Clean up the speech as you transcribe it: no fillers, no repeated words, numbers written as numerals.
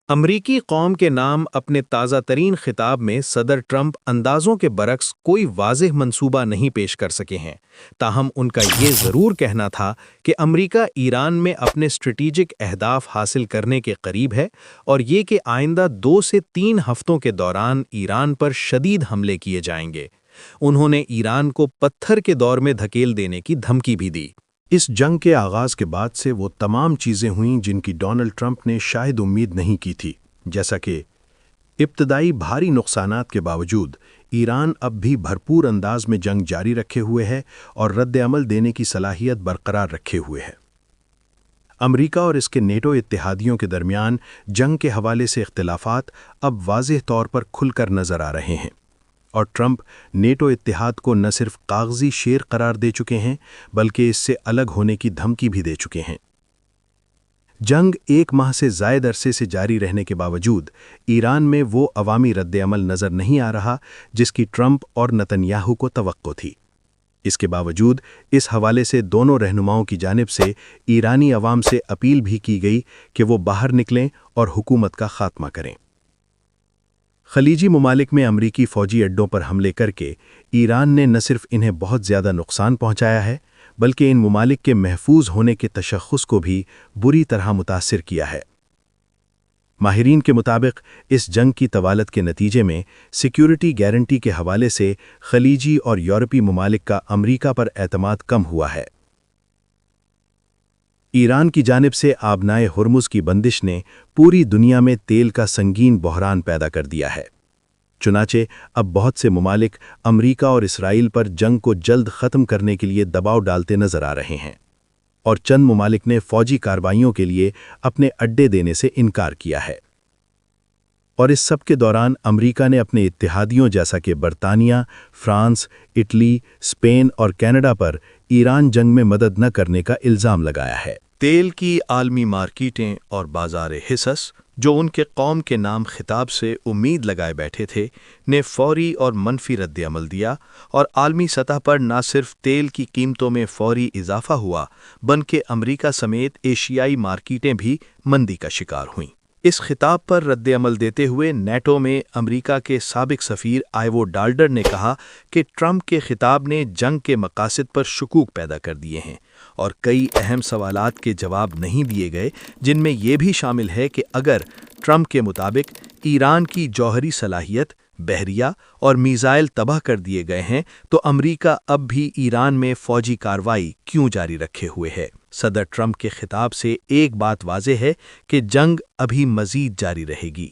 امریکی قوم کے نام اپنے تازہ ترین خطاب میں صدر ٹرمپ اندازوں کے برعکس کوئی واضح منصوبہ نہیں پیش کر سکے ہیں، تاہم ان کا یہ ضرور کہنا تھا کہ امریکہ ایران میں اپنے اسٹریٹجک اہداف حاصل کرنے کے قریب ہے اور یہ کہ آئندہ 2 سے 3 ہفتوں کے دوران ایران پر شدید حملے کیے جائیں گے۔ انہوں نے ایران کو پتھر کے دور میں دھکیل دینے کی دھمکی بھی دی۔ اس جنگ کے آغاز کے بعد سے وہ تمام چیزیں ہوئیں جن کی ڈونلڈ ٹرمپ نے شاید امید نہیں کی تھی، جیسا کہ ابتدائی بھاری نقصانات کے باوجود ایران اب بھی بھرپور انداز میں جنگ جاری رکھے ہوئے ہے اور رد عمل دینے کی صلاحیت برقرار رکھے ہوئے ہے۔ امریکہ اور اس کے نیٹو اتحادیوں کے درمیان جنگ کے حوالے سے اختلافات اب واضح طور پر کھل کر نظر آ رہے ہیں، اور ٹرمپ نیٹو اتحاد کو نہ صرف کاغذی شیر قرار دے چکے ہیں بلکہ اس سے الگ ہونے کی دھمکی بھی دے چکے ہیں۔ جنگ 1 ماہ سے زائد عرصے سے جاری رہنے کے باوجود ایران میں وہ عوامی رد عمل نظر نہیں آ رہا جس کی ٹرمپ اور نتنیاہو کو توقع تھی۔ اس کے باوجود اس حوالے سے دونوں رہنماؤں کی جانب سے ایرانی عوام سے اپیل بھی کی گئی کہ وہ باہر نکلیں اور حکومت کا خاتمہ کریں۔ خلیجی ممالک میں امریکی فوجی اڈوں پر حملے کر کے ایران نے نہ صرف انہیں بہت زیادہ نقصان پہنچایا ہے بلکہ ان ممالک کے محفوظ ہونے کے تشخص کو بھی بری طرح متاثر کیا ہے۔ ماہرین کے مطابق اس جنگ کی طوالت کے نتیجے میں سیکیورٹی گارنٹی کے حوالے سے خلیجی اور یورپی ممالک کا امریکہ پر اعتماد کم ہوا ہے۔ ایران کی جانب سے آبنائے ہرمز کی بندش نے پوری دنیا میں تیل کا سنگین بحران پیدا کر دیا ہے۔ چنانچہ اب بہت سے ممالک امریکہ اور اسرائیل پر جنگ کو جلد ختم کرنے کے لیے دباؤ ڈالتے نظر آ رہے ہیں، اور چند ممالک نے فوجی کارروائیوں کے لیے اپنے اڈے دینے سے انکار کیا ہے۔ اور اس سب کے دوران امریکہ نے اپنے اتحادیوں جیسا کہ برطانیہ، فرانس، اٹلی، اسپین اور کینیڈا پر ایران جنگ میں مدد نہ کرنے کا الزام لگایا ہے۔ تیل کی عالمی مارکیٹیں اور بازار حصص، جو ان کے قوم کے نام خطاب سے امید لگائے بیٹھے تھے، نے فوری اور منفی رد عمل دیا، اور عالمی سطح پر نہ صرف تیل کی قیمتوں میں فوری اضافہ ہوا بلکہ امریکہ سمیت ایشیائی مارکیٹیں بھی مندی کا شکار ہوئیں۔ اس خطاب پر رد عمل دیتے ہوئے نیٹو میں امریکہ کے سابق سفیر آئیوو ڈالڈر نے کہا کہ ٹرمپ کے خطاب نے جنگ کے مقاصد پر شکوک پیدا کر دیے ہیں، اور کئی اہم سوالات کے جواب نہیں دیے گئے، جن میں یہ بھی شامل ہے کہ اگر ٹرمپ کے مطابق ایران کی جوہری صلاحیت، بحریہ اور میزائل تباہ کر دیے گئے ہیں تو امریکہ اب بھی ایران میں فوجی کارروائی کیوں جاری رکھے ہوئے ہے۔ صدر ٹرمپ کے خطاب سے ایک بات واضح ہے کہ جنگ ابھی مزید جاری رہے گی۔